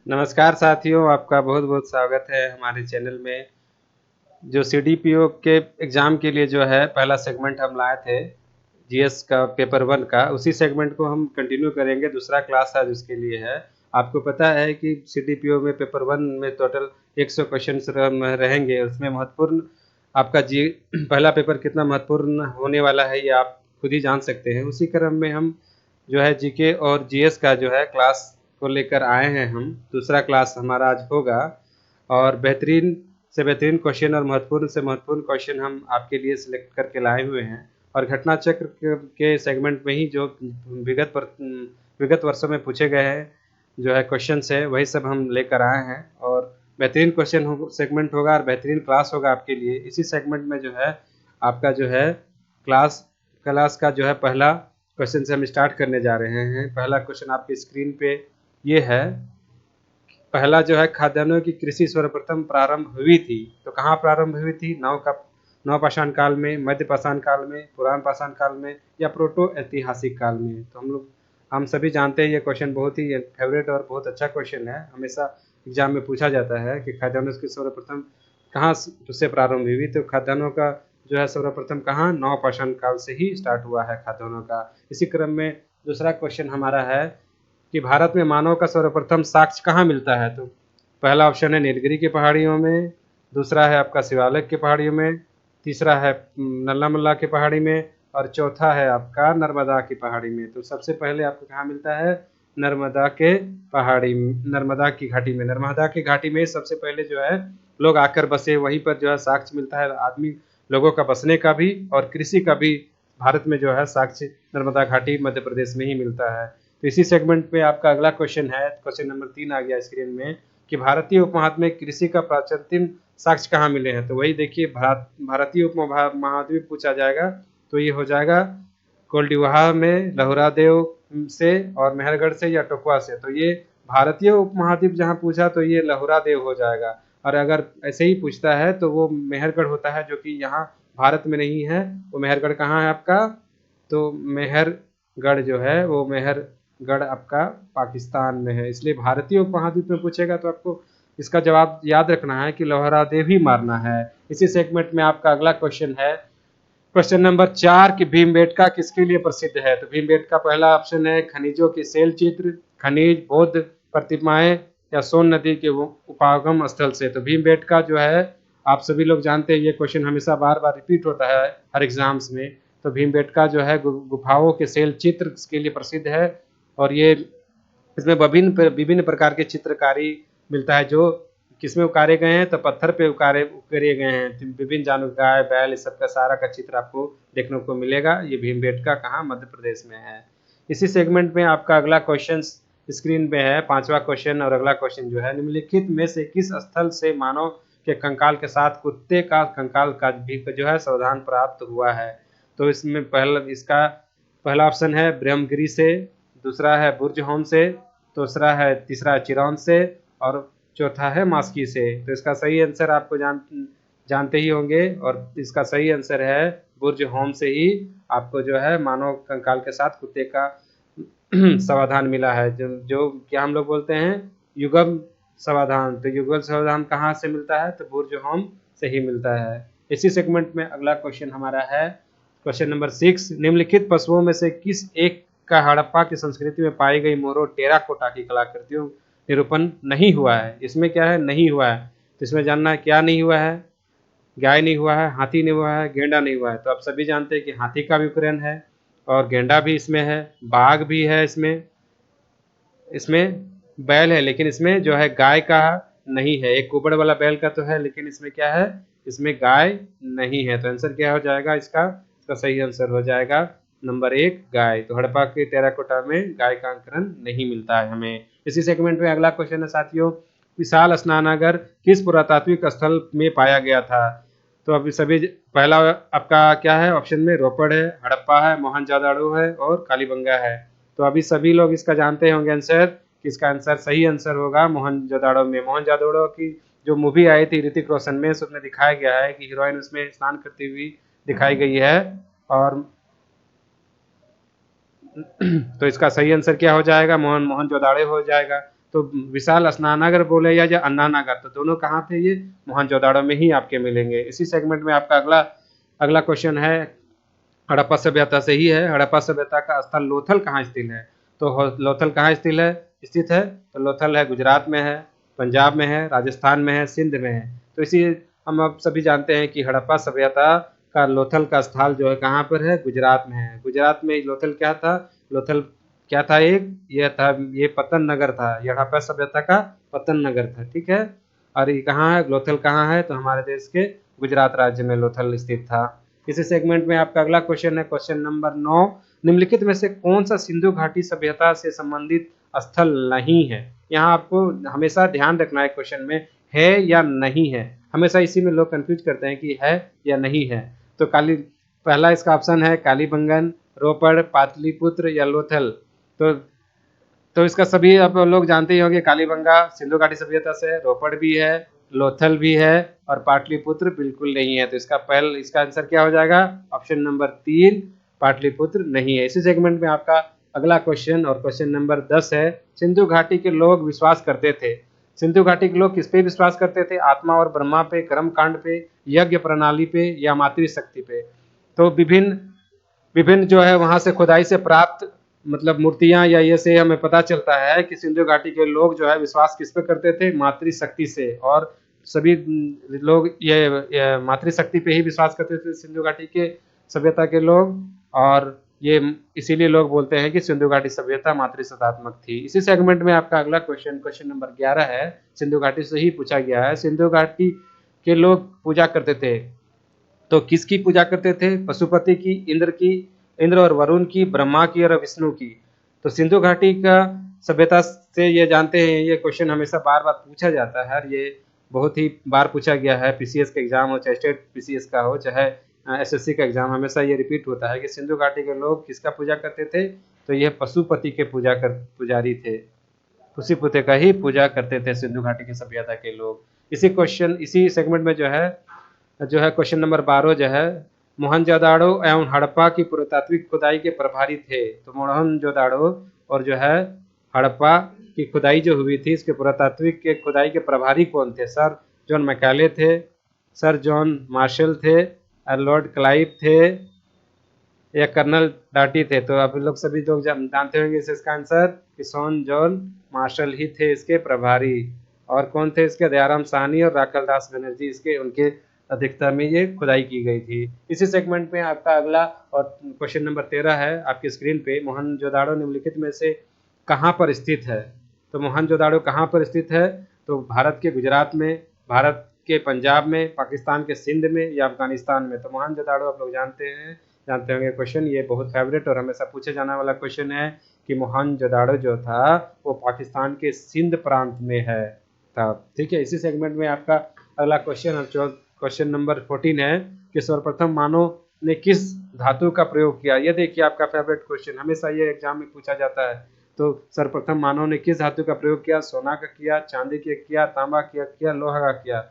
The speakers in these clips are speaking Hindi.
नमस्कार साथियों, आपका बहुत-बहुत स्वागत है हमारे चैनल में। जो सीडीपीओ के एग्ज़ाम के लिए जो है पहला सेगमेंट हम लाए थे, जीएस का पेपर 1 का, उसी सेगमेंट को हम कंटिन्यू करेंगे, दूसरा क्लास आज उसके लिए है। आपको पता है कि सीडीपीओ में पेपर 1 में टोटल 100 क्वेश्चन्स रहेंगे, उसमें महत्वपूर्ण आपका जी पहला पेपर कितना महत्वपूर्ण होने वाला है, ये आप खुद ही जान सकते हैं। उसी क्रम में हम जो है जीके और जीएस का जो है क्लास को लेकर आए हैं हम। दूसरा क्लास हमारा आज होगा और बेहतरीन से बेहतरीन क्वेश्चन और महत्वपूर्ण से महत्वपूर्ण क्वेश्चन हम आपके लिए सिलेक्ट करके लाए हुए हैं और घटना चक्र के सेगमेंट में ही जो विगत वर्षों में पूछे गए हैं जो है क्वेश्चंस है वही सब हम लेकर आए हैं और बेहतरीन क्वेश्चन सेगमेंट होगा और बेहतरीन क्लास होगा आपके लिए। इसी सेगमेंट में जो है आपका जो है क्लास क्लास का जो है पहला क्वेश्चन से हम स्टार्ट करने जा रहे हैं। पहला क्वेश्चन आपकी स्क्रीन पे ये है। पहला जो है खाद्यान्नों की कृषि सर्वप्रथम प्रारंभ हुई थी, तो कहाँ प्रारंभ हुई थी? नव पाषाण काल में, मध्य पाषाण काल में, पुरान पाषाण काल में या प्रोटो ऐतिहासिक काल में। तो हम सभी जानते हैं ये क्वेश्चन बहुत ही फेवरेट और बहुत अच्छा क्वेश्चन है। हमेशा एग्जाम में पूछा जाता है कि खाद्यान्नों की सर्वप्रथम कहाँ से प्रारंभ हुई? तो खाद्यान्नों का जो है सर्वप्रथम कहाँ? नव पाषाण काल से ही स्टार्ट हुआ है खाद्यान्नों का। इसी क्रम में दूसरा क्वेश्चन हमारा है कि भारत में मानव का सर्वप्रथम साक्ष्य कहाँ मिलता है? तो पहला ऑप्शन है नीलगिरी की पहाड़ियों में, दूसरा है आपका शिवालिक की पहाड़ियों में, तीसरा है नल्ला मल्ला की पहाड़ी में और चौथा है आपका नर्मदा की पहाड़ी में। तो सबसे पहले आपको कहाँ मिलता है? नर्मदा के पहाड़ी, नर्मदा की घाटी में। नर्मदा की घाटी में सबसे पहले जो है लोग आकर बसे, वहीं पर जो है साक्ष्य मिलता है आदमी लोगों का बसने का भी और कृषि का भी। भारत में जो है साक्ष्य नर्मदा घाटी मध्य प्रदेश में ही मिलता है। तो इसी सेगमेंट में आपका अगला क्वेश्चन है, क्वेश्चन नंबर 3 आ गया स्क्रीन में कि भारतीय उपमहाद्वीप में कृषि का प्राचीनतम साक्ष्य कहाँ मिले हैं? तो वही देखिए भारतीय उपमहाद्वीप पूछा जाएगा तो ये हो जाएगा कोल्डिवाहा में, लहुरा देव से और मेहरगढ़ से या टोकवा से। तो ये भारतीय उपमहाद्वीप जहाँ पूछा तो ये लहुरा देव हो जाएगा और अगर ऐसे ही पूछता है तो वो मेहरगढ़ होता है जो कि यहाँ भारत में नहीं है। वो मेहरगढ़ कहाँ है आपका? तो मेहरगढ़ जो है वो मेहरगढ़ आपका पाकिस्तान में है। इसलिए भारतीय उपमहाद्वीप में पूछेगा तो आपको इसका जवाब याद रखना है कि लौहरा देव ही मारना है। इसी सेगमेंट में आपका अगला क्वेश्चन है, क्वेश्चन नंबर 4 कि भीमबेटका किसके लिए प्रसिद्ध है? तो भीमबेटका पहला ऑप्शन है खनिजों के सेल चित्र, खनिज, बौद्ध प्रतिमाएं या सोन नदी के उपागम स्थल से। तो भीमबेटका जो है आप सभी लोग जानते हैं, ये क्वेश्चन हमेशा बार बार रिपीट होता है हर एग्जाम्स में। तो भीमबेटका जो है गुफाओं के सेल चित्र के लिए प्रसिद्ध है और ये इसमें विभिन्न विभिन्न प्रकार के चित्रकारी मिलता है जो किसमें उकारे गए हैं? तो पत्थर पे उकेरे गए हैं। तो विभिन्न जानवर, गाय बैल, इस सब का सारा का चित्र आपको देखने को मिलेगा। ये भीमबेटका कहाँ? मध्य प्रदेश में है। इसी सेगमेंट में आपका अगला क्वेश्चन स्क्रीन पे है, पांचवा क्वेश्चन और अगला क्वेश्चन जो है, निम्नलिखित में से किस स्थल से मानव के कंकाल के साथ कुत्ते का कंकाल का भी जो है सावधान प्राप्त हुआ है? तो इसमें पहला ऑप्शन है ब्रह्मगिरी से, दूसरा है बुर्ज होम से, तीसरा है चिरौन से और चौथा है मास्की से। तो इसका सही आंसर आपको जानते ही होंगे और इसका सही आंसर है बुर्ज होम से ही आपको जो है मानव कंकाल के साथ कुत्ते का समाधान मिला है। जो क्या हम लोग बोलते हैं युगम समाधान। तो युगल समाधान कहाँ से मिलता है? तो बुर्ज होम से ही मिलता है। इसी सेगमेंट में अगला क्वेश्चन हमारा है, क्वेश्चन नंबर 6, निम्नलिखित पशुओं में से किस एक का हड़प्पा की संस्कृति में पाई गई मोरो टेराकोटा की कलाकृतियों निरूपण नहीं हुआ है? इसमें क्या है? नहीं हुआ है। तो इसमें जानना है क्या नहीं हुआ है। गाय नहीं हुआ है, हाथी नहीं हुआ है, गेंडा नहीं हुआ है। तो आप सभी जानते हैं कि हाथी का भी उपकरण है और गेंडा भी इसमें है, बाघ भी है इसमें, इसमें बैल है लेकिन इसमें जो है गाय का नहीं है। एक कुबड़ वाला बैल का तो है लेकिन इसमें क्या है? इसमें गाय नहीं है। तो आंसर क्या हो जाएगा इसका सही आंसर हो जाएगा नंबर 1 गाय। तो हड़प्पा के टेराकोटा में गाय का अंकरण नहीं मिलता है हमें। इसी सेगमेंट में अगला क्वेश्चन है साथियों, विशाल स्नानागार किस पुरातात्विक स्थल में पाया गया था? तो अभी सभी पहला आपका क्या है ऑप्शन में? रोपड़ है, हड़प्पा है, मोहनजोदड़ो है और कालीबंगा है। तो अभी सभी लोग इसका जानते होंगे आंसर कि इसका आंसर सही आंसर होगा मोहनजोदड़ो में। मोहनजोदड़ो की जो मूवी आई थी ऋतिक रोशन में, उसमें दिखाया गया है कि हीरोइन उसमें स्नान करती हुई दिखाई गई है और तो इसका सही आंसर क्या हो जाएगा? मोहनजोदड़ो हो जाएगा। तो विशाल स्नानागार बोले या अन्नानागार, तो दोनों कहाँ थे? ये मोहनजोदाड़ो में ही आपके मिलेंगे। इसी सेगमेंट में आपका अगला अगला क्वेश्चन है, हड़प्पा सभ्यता से ही है। हड़प्पा सभ्यता का स्थल लोथल कहाँ स्थित है? तो लोथल कहाँ स्थित है? तो लोथल है गुजरात में है, पंजाब में है, राजस्थान में है, सिंध में है। तो इसी हम अब सभी जानते हैं कि हड़प्पा सभ्यता का लोथल का स्थल जो है कहाँ पर है? गुजरात में है। गुजरात में लोथल क्या था? लोथल क्या था? ये पतन नगर था। ये हड़प्पा सभ्यता का पतन नगर था, ठीक है। और ये कहाँ है? लोथल कहाँ है? तो हमारे देश के गुजरात राज्य में लोथल स्थित था। इसी सेगमेंट में आपका अगला क्वेश्चन है, क्वेश्चन नंबर 9। निम्नलिखित में से कौन सा सिंधु घाटी सभ्यता से संबंधित स्थल नहीं है? यहाँ आपको हमेशा ध्यान रखना है, क्वेश्चन में है या नहीं है। हमेशा इसी में लोग कंफ्यूज करते हैं कि है या नहीं है। तो पहला इसका ऑप्शन है कालीबंगन, रोपड़, पाटलिपुत्र या लोथल। तो इसका सभी आप लोग जानते ही होंगे, कालीबंगा सिंधु घाटी सभ्यता से है, रोपड़ भी है, लोथल भी है और पाटलिपुत्र बिल्कुल नहीं है। तो इसका आंसर क्या हो जाएगा? ऑप्शन नंबर 3 पाटलिपुत्र नहीं है। इसी सेगमेंट में आपका अगला क्वेश्चन और क्वेश्चन नंबर 10 है, सिंधु घाटी के लोग विश्वास करते थे। सिंधु घाटी के लोग किस पे विश्वास करते थे? आत्मा और ब्रह्मा पे, कर्म कांड पे, यज्ञ प्रणाली पे या मातृशक्ति पे। तो विभिन्न विभिन्न जो है वहां से खुदाई से प्राप्त मतलब मूर्तियां या ये से हमें पता चलता है कि सिंधु घाटी के लोग जो है विश्वास किस पे करते थे? मातृशक्ति से। और सभी लोग ये मातृशक्ति पे ही विश्वास करते थे सिंधु घाटी के सभ्यता के लोग। और ये इसीलिए लोग बोलते हैं कि सिंधु घाटी सभ्यता मातृसत्तात्मक थी। इसी सेगमेंट में आपका अगला क्वेश्चन नंबर 11 है, सिंधु घाटी से ही पूछा गया है। सिंधु घाटी के लोग पूजा करते थे, तो किसकी पूजा करते थे? पशुपति की, इंद्र और वरुण की, ब्रह्मा की और विष्णु की। तो सिंधु घाटी का सभ्यता से ये जानते हैं, ये क्वेश्चन हमेशा बार बार पूछा जाता है। ये बहुत ही बार पूछा गया है, पीसीएस का एग्जाम हो, चाहे स्टेट पीसीएस का हो, चाहे एसएससी का एग्जाम, हमेशा ये रिपीट होता है कि सिंधु घाटी के लोग किसका पूजा करते थे? तो ये पशुपति के पुजारी थे। पशुपति का ही पूजा करते थे सिंधु घाटी की सभ्यता के लोग। इसी सेगमेंट में जो है क्वेश्चन नंबर 12 जो है, मोहनजोदाड़ो एवं हड़प्पा की पुरातात्विक खुदाई के प्रभारी थे। तो मोहनजोदाड़ो और जो है हड़प्पा की खुदाई जो हुई थी, इसके पुरातात्विक के खुदाई के प्रभारी कौन थे? सर जॉन मैकाले थे, सर जॉन मार्शल थे, लॉर्ड क्लाइव थे या कर्नल डाटी थे। तो आप लोग सभी लोग जानते होंगे इसका आंसर कि सॉन जॉन मार्शल ही थे इसके प्रभारी। और कौन थे इसके? दयाराम साहनी और राखल दास बनर्जी इसके उनके अध्यक्षता में ये खुदाई की गई थी। इसी सेगमेंट में आपका अगला और क्वेश्चन नंबर 13 है आपकी स्क्रीन पे, मोहनजोदाड़ो निम्नलिखित में से कहाँ पर स्थित है? तो मोहनजोदाड़ो कहाँ पर स्थित है? तो भारत के गुजरात में, भारत के पंजाब में, पाकिस्तान के सिंध में या अफगानिस्तान में। तो मोहनजोदाड़ो आप लोग जानते होंगे क्वेश्चन, ये बहुत फेवरेट और हमेशा पूछे जाने वाला क्वेश्चन है कि मोहनजोदाड़ो जो था वो पाकिस्तान के सिंध प्रांत में है था, ठीक है। इसी सेगमेंट में आपका अगला क्वेश्चन नंबर 14 है कि सर्वप्रथम मानव ने किस धातु का प्रयोग किया? ये देखिए आपका फेवरेट क्वेश्चन, हमेशा ये एग्जाम में पूछा जाता है। तो सर्वप्रथम मानव ने किस धातु का प्रयोग किया? सोना का किया, चांदी का किया, तांबा किया, लोहा का किया।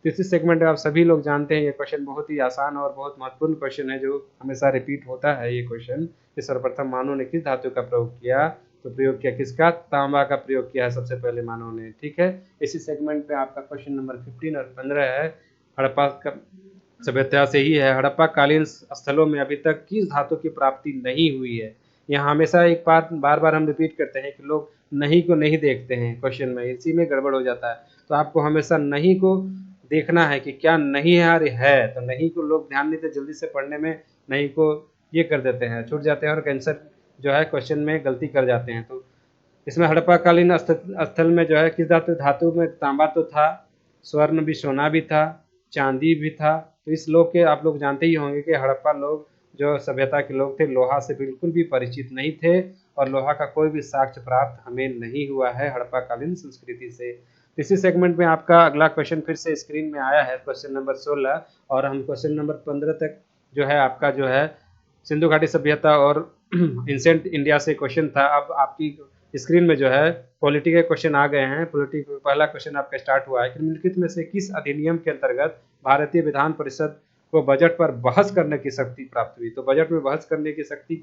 तो इसी सेगमेंट में आप सभी लोग जानते हैं ये क्वेश्चन बहुत ही आसान और बहुत महत्वपूर्ण क्वेश्चन है, जो हमेशा रिपीट होता है ये क्वेश्चन कि सर्वप्रथम मानव ने किस धातु का प्रयोग किया? तो प्रयोग किया किसका? तांबा का प्रयोग किया है सबसे पहले मानव ने, ठीक है। इसी सेगमेंट में आपका क्वेश्चन नंबर 15 और 15 है, हड़प्पा का सभ्यता से ही है। हड़प्पा कालीन स्थलों में अभी तक किस धातु की प्राप्ति नहीं हुई है? यहाँ हमेशा एक बात बार बार हम रिपीट करते हैं कि लोग नहीं को नहीं देखते हैं क्वेश्चन में, इसी में गड़बड़ हो जाता है। तो आपको हमेशा नहीं को देखना है कि क्या नहीं है, अरे है। तो नहीं को लोग ध्यान नहीं देते, जल्दी से पढ़ने में नहीं को ये कर देते हैं, छूट जाते हैं और आंसर जो है क्वेश्चन में गलती कर जाते हैं। तो इसमें हड़प्पाकालीन स्थल में जो है किस धातु में? तांबा तो था, स्वर्ण भी, सोना भी था, चांदी भी था। तो इस लोग के आप लोग जानते ही होंगे कि हड़प्पा लोग जो सभ्यता के लोग थे लोहा से बिल्कुल भी परिचित नहीं थे और लोहा का कोई भी साक्ष्य प्राप्त हमें नहीं हुआ है हड़प्पाकालीन संस्कृति से। इसी सेगमेंट में आपका अगला क्वेश्चन फिर से स्क्रीन में आया है, क्वेश्चन नंबर 16, और हम क्वेश्चन नंबर 15 तक जो है आपका जो है सिंधु घाटी सभ्यता और एंशिएंट इंडिया से क्वेश्चन था। अब आपकी स्क्रीन में जो है पॉलिटी के क्वेश्चन आ गए हैं। पॉलिटी पहला क्वेश्चन आपका स्टार्ट हुआ है कि निम्नलिखित में से किस अधिनियम के अंतर्गत भारतीय विधान परिषद को बजट पर बहस करने की शक्ति प्राप्त हुई? तो बजट में बहस करने की शक्ति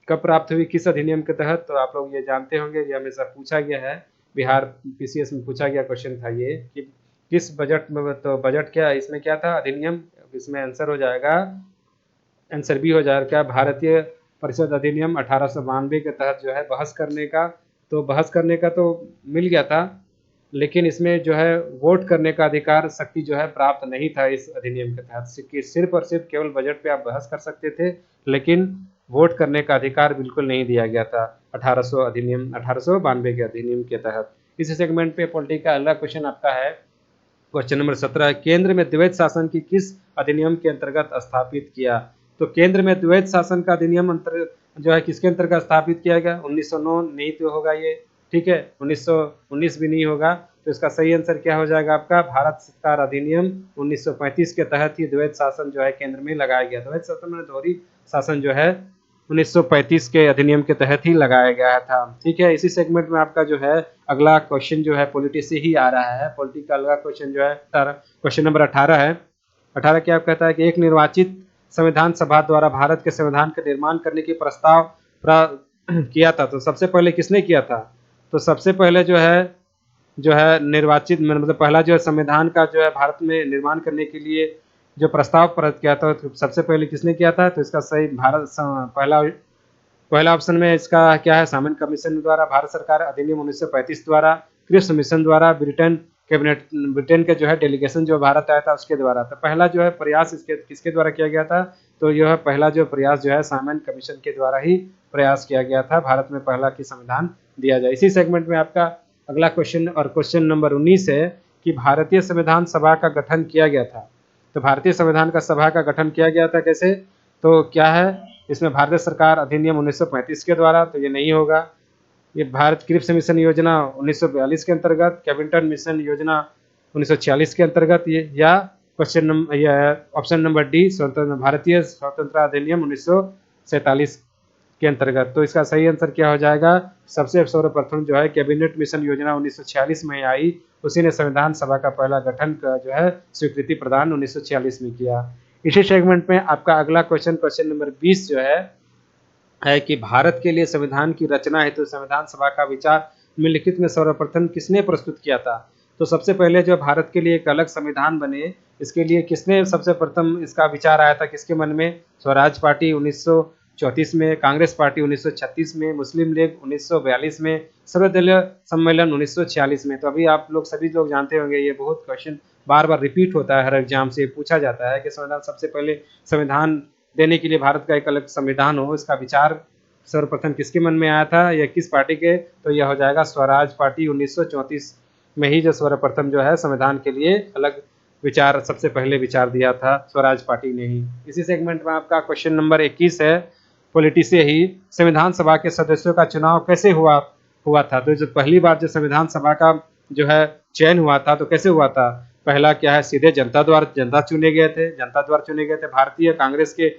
कब प्राप्त हुई, किस अधिनियम के तहत? तो आप लोग ये जानते होंगे, ये हमेशा पूछा गया है बिहार पीसीएस में पूछा गया क्वेश्चन था ये कि किस बजट में, तो बजट क्या इसमें क्या था, अधिनियम, इसमें आंसर हो जाएगा, आंसर बी हो जाएगा भारतीय परिषद अधिनियम 1892 के तहत जो है बहस करने का, तो बहस करने का तो मिल गया था, लेकिन इसमें जो है वोट करने का अधिकार शक्ति जो है प्राप्त नहीं था इस अधिनियम के तहत, कि सिर्फ और सिर्फ केवल बजट पे आप बहस कर सकते थे, लेकिन वोट करने का अधिकार बिल्कुल नहीं दिया गया था 1892 के अधिनियम के तहत। इसी सेगमेंट पे पॉलिटी का अगला क्वेश्चन आपका है, क्वेश्चन नंबर 17, केंद्र में द्वैध शासन की किस अधिनियम के अंतर्गत स्थापित किया। तो केंद्र में द्वैध शासन का अधिनियम जो है किसके अंतर्गत स्थापित किया गया, 1909 नहीं तो होगा ये, ठीक है, 1919 भी नहीं होगा, तो इसका सही आंसर क्या हो जाएगा आपका, भारत सरकार अधिनियम 1935 के तहत ही द्वैध शासन जो है केंद्र में लगाया गया। द्वैध शासन में दोहरी शासन जो है 1935 के अधिनियम के तहत ही लगाया गया था, ठीक है। इसी सेगमेंट में आपका जो है अगला क्वेश्चन जो है पॉलिटी से ही आ रहा है, पॉलिटी का अगला क्वेश्चन जो है क्वेश्चन नंबर 18 है। 18 क्या कहता है कि एक निर्वाचित संविधान सभा द्वारा भारत के संविधान का निर्माण करने की प्रस्ताव किया था, तो सबसे पहले किसने किया था, तो सबसे पहले जो है निर्वाचित मतलब पहला जो है संविधान का जो है भारत में निर्माण करने के लिए जो प्रस्ताव पारित किया था, तो सबसे पहले किसने किया था, तो इसका सही पहला ऑप्शन में इसका क्या है, सामन कमीशन द्वारा, भारत सरकार अधिनियम 1935 द्वारा, क्रिप्स मिशन द्वारा, ब्रिटेन के जो है डेलीगेशन जो भारत आया था उसके द्वारा। तो पहला जो है प्रयास इसके किसके द्वारा किया गया था, तो यह पहला जो प्रयास जो है सामन कमीशन के द्वारा ही प्रयास किया गया था, भारत में पहला की संविधान दिया जाए। इसी सेगमेंट में आपका अगला क्वेश्चन और क्वेश्चन नंबर 19 है कि भारतीय संविधान सभा का गठन किया गया था। तो भारतीय संविधान का सभा का गठन किया गया था कैसे, तो क्या है इसमें भारतीय सरकार अधिनियम 1935 के द्वारा, तो ये नहीं होगा। ये भारत क्रिप्स मिशन योजना 1942 के अंतर्गत, कैबिनेट मिशन योजना 1946 के अंतर्गत, ये या क्वेश्चन नंबर या ऑप्शन नंबर डी स्वतंत्र भारतीय स्वतंत्रता अधिनियम 1947 के अंतर्गत। तो इसका सही आंसर क्या हो जाएगा, सबसे सर्वप्रथम जो है कैबिनेट मिशन योजना 1946 में आई, उसी ने संविधान सभा का पहला गठन का जो है स्वीकृति प्रदान 1946 में किया। इसी सेगमेंट में आपका अगला क्वेश्चन क्वेश्चन नंबर 20 जो है कि भारत के लिए संविधान की रचना हेतु संविधान सभा का विचार निम्नलिखित में सर्वप्रथम किसने प्रस्तुत किया था। तो सबसे पहले जो भारत के लिए एक अलग संविधान बने, इसके लिए किसने सबसे प्रथम इसका विचार आया था किसके मन में, स्वराज पार्टी 1934 में, कांग्रेस पार्टी 1936 में, मुस्लिम लीग 1942 में, सर्वदलीय सम्मेलन 1946 में। तो अभी आप लोग सभी लोग जानते होंगे, ये बहुत क्वेश्चन बार बार रिपीट होता है, हर एग्जाम से पूछा जाता है कि संविधान सबसे पहले संविधान देने के लिए भारत का एक अलग संविधान हो, इसका विचार सर्वप्रथम किसके मन में आया था या किस पार्टी के, तो यह हो जाएगा स्वराज पार्टी 1934 में ही जो सर्वप्रथम जो है संविधान के लिए अलग विचार सबसे पहले विचार दिया था स्वराज पार्टी ने ही। इसी सेगमेंट में आपका क्वेश्चन नंबर 21 है, पॉलिटी से ही, संविधान सभा के सदस्यों का चुनाव कैसे हुआ था। तो जो पहली बार जो संविधान सभा का जो है चयन हुआ था तो कैसे हुआ था, पहला क्या है सीधे जनता द्वारा चुने गए थे, भारतीय कांग्रेस के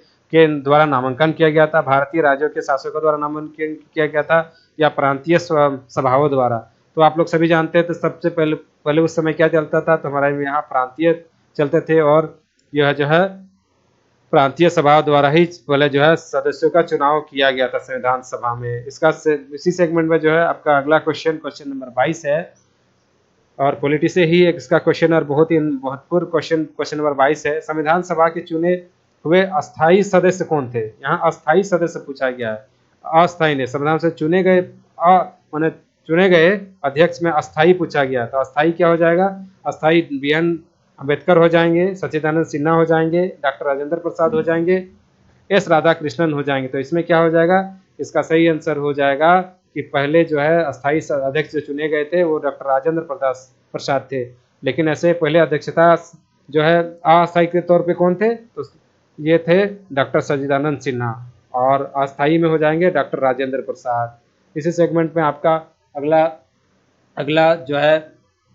द्वारा नामांकन किया गया था, भारतीय राज्यों के शासकों द्वारा नामांकन किया गया था, या प्रांतीय सभाओं द्वारा। तो आप लोग सभी जानते हैं, तो सबसे पहले उस समय क्या चलता था, तो हमारे यहाँ प्रांतीय चलते थे, और यह जो है प्रांतीय सभा द्वारा ही पहले जो है सदस्यों का चुनाव किया गया था संविधान सभा में। इसका इसी सेगमेंट में जो है आपका अगला क्वेश्चन क्वेश्चन नंबर 22 है, और पॉलिटी से ही इसका क्वेश्चन और बहुत ही महत्वपूर्ण क्वेश्चन नंबर 22 है, संविधान सभा के चुने हुए अस्थायी सदस्य कौन थे। यहाँ अस्थायी सदस्य पूछा गया है, अस्थायी ने संविधान से चुने गए अध्यक्ष में अस्थायी पूछा गया, तो अस्थायी क्या हो जाएगा, अस्थायी BN अम्बेडकर हो जाएंगे, सच्चिदानंद सिन्हा हो जाएंगे, डॉक्टर राजेंद्र प्रसाद हो जाएंगे, S राधाकृष्णन हो जाएंगे। तो इसमें क्या हो जाएगा, इसका सही आंसर हो जाएगा कि पहले जो है अस्थायी अध्यक्ष जो चुने गए थे वो डॉक्टर राजेंद्र प्रसाद थे, लेकिन ऐसे पहले अध्यक्षता जो है अस्थायी के तौर पे कौन थे, तो ये थे डॉक्टर सच्चिदानंद सिन्हा, और अस्थायी में हो जाएंगे डॉक्टर राजेंद्र प्रसाद। इसी सेगमेंट में आपका अगला जो है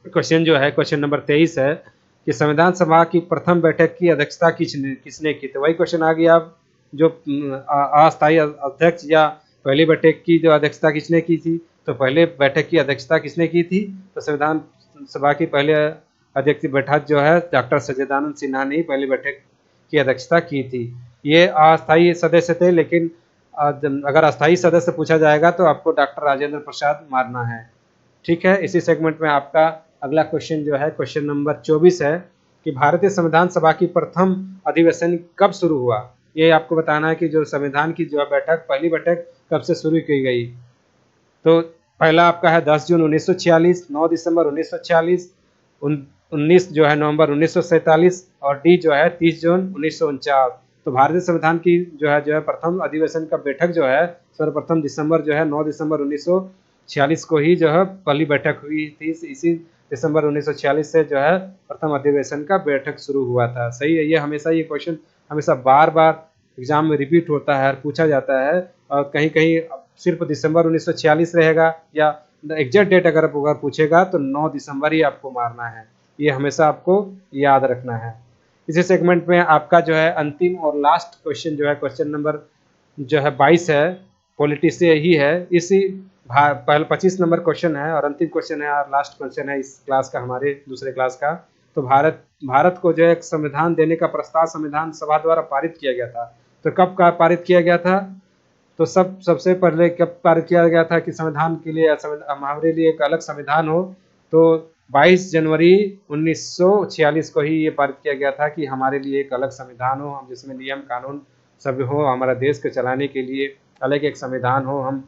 क्वेश्चन क्वेश्चन नंबर 23 है कि संविधान सभा की प्रथम बैठक की अध्यक्षता किसने की। तो वही क्वेश्चन आ गया, अब जो अस्थायी अध्यक्ष या पहली बैठक की जो अध्यक्षता किसने की थी, तो पहले बैठक की अध्यक्षता किसने की थी, तो संविधान सभा की पहले अध्यक्ष बैठक जो है डॉक्टर सच्चिदानंद सिन्हा ने पहली बैठक की अध्यक्षता की थी। ये अस्थायी सदस्य थे, लेकिन अगर अस्थायी सदस्य पूछा जाएगा तो आपको डॉक्टर राजेंद्र प्रसाद मारना है। ठीक है, इसी सेगमेंट में आपका अगला क्वेश्चन जो है क्वेश्चन नंबर 24 है कि भारतीय संविधान सभा की प्रथम अधिवेशन कब शुरू हुआ। ये आपको बताना है कि जो संविधान की जो बैठक, पहली बैठक कब से शुरू की गई। तो पहला आपका है 10 जून 1946, 9 दिसंबर 1946, 19 जो है नवंबर 1947 और डी जो है 30 जून 1949। तो भारतीय संविधान की जो है प्रथम अधिवेशन का बैठक जो है सर्वप्रथम दिसंबर जो है 9 दिसंबर 1946 को ही जो है पहली बैठक हुई थी। इसी दिसंबर 1946 से जो है प्रथम अधिवेशन का बैठक शुरू हुआ था। सही है, ये हमेशा ये क्वेश्चन हमेशा बार बार एग्जाम में रिपीट होता है और पूछा जाता है, और कहीं कहीं सिर्फ दिसंबर 1946 रहेगा, या एग्जैक्ट डेट अगर पूछेगा तो 9 दिसंबर ही आपको मारना है। ये हमेशा आपको याद रखना है। इसी सेगमेंट में आपका जो है अंतिम और लास्ट क्वेश्चन जो है क्वेश्चन नंबर जो है 22 है, पॉलिटी से ही है। इसी पहले 25 नंबर क्वेश्चन है और अंतिम क्वेश्चन है और लास्ट क्वेश्चन है इस क्लास का, हमारे दूसरे क्लास का। तो भारत को जो है एक संविधान देने का प्रस्ताव संविधान सभा द्वारा पारित किया गया था। तो कब का पारित किया गया था? तो सबसे पहले कब पारित किया गया था कि संविधान के लिए हमारे लिए एक अलग संविधान हो? तो 22 जनवरी 1946 को ही ये पारित किया गया था कि हमारे लिए एक अलग संविधान हो, हम जिसमें नियम कानून सब हो, हमारा देश को चलाने के लिए अलग एक संविधान हो, हम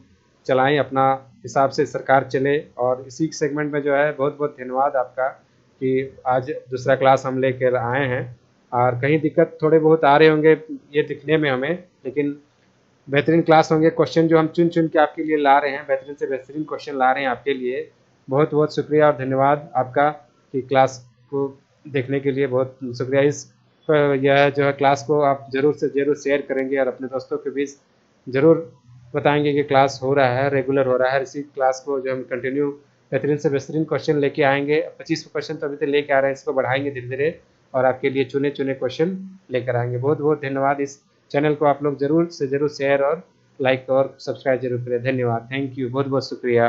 चलाएं, अपना हिसाब से सरकार चले। और इसी सेगमेंट में जो है बहुत बहुत धन्यवाद आपका कि आज दूसरा क्लास हम लेकर आए हैं। और कहीं दिक्कत थोड़े बहुत आ रहे होंगे ये दिखने में हमें, लेकिन बेहतरीन क्लास होंगे। क्वेश्चन जो हम चुन चुन के आपके लिए ला रहे हैं, बेहतरीन से बेहतरीन क्वेश्चन ला रहे हैं आपके लिए। बहुत बहुत शुक्रिया और धन्यवाद आपका कि क्लास को देखने के लिए बहुत शुक्रिया। इस यह जो है क्लास को आप ज़रूर से ज़रूर शेयर करेंगे और अपने दोस्तों के बीच ज़रूर बताएंगे कि क्लास हो रहा है, रेगुलर हो रहा है। इसी क्लास को जो हम कंटिन्यू बेहतरीन से बेहतरीन क्वेश्चन लेके आएंगे। 25 क्वेश्चन तो अभी तक लेके आ रहे हैं, इसको बढ़ाएंगे धीरे धीरे और आपके लिए चुने चुने क्वेश्चन लेकर आएंगे। बहुत बहुत धन्यवाद। इस चैनल को आप लोग ज़रूर से ज़रूर शेयर और लाइक और सब्सक्राइब जरूर करें। धन्यवाद, थैंक यू, बहुत बहुत शुक्रिया।